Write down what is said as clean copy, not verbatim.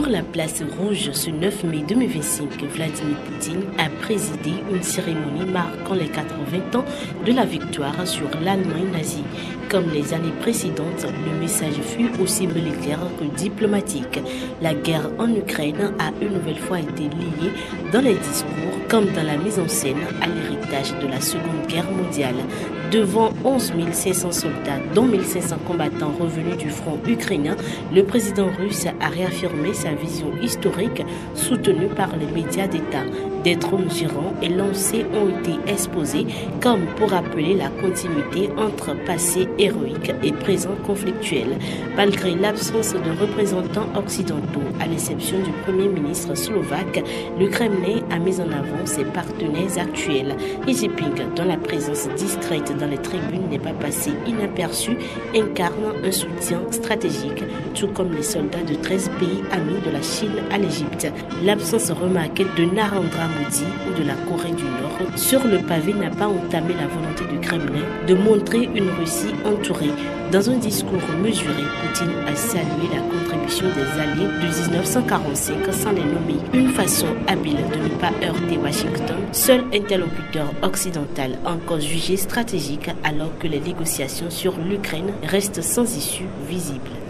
Sur la place rouge, ce 9 mai 2025, Vladimir Poutine a présidé une cérémonie marquant les 80 ans de la victoire sur l'Allemagne nazie. Comme les années précédentes, le message fut aussi militaire que diplomatique. La guerre en Ukraine a une nouvelle fois été liée dans les discours comme dans la mise en scène à l'héritage de la Seconde Guerre mondiale. Devant 11 500 soldats, dont 1500 combattants revenus du front ukrainien, le président russe a réaffirmé sa vision historique soutenue par les médias d'État. Des trônes gérants et lancers ont été exposés comme pour rappeler la continuité entre passé héroïque et présent conflictuel. Malgré l'absence de représentants occidentaux, à l'exception du premier ministre slovaque, le Kremlin a mis en avant ses partenaires actuels. Xi Jinping, dont la présence discrète dans les tribunes n'est pas passée inaperçue, incarne un soutien stratégique, tout comme les soldats de 13 pays amis de la Chine à l'Égypte. L'absence remarquée de Narendra Modi ou de la Corée du Nord sur le pavé n'a pas entamé la volonté du Kremlin de montrer une Russie entourée. Dans un discours mesuré, Poutine a salué la contribution des Alliés de 1945 sans les nommer. Une façon habile de ne pas heurter Washington, seul interlocuteur occidental encore jugé stratégique alors que les négociations sur l'Ukraine restent sans issue visible.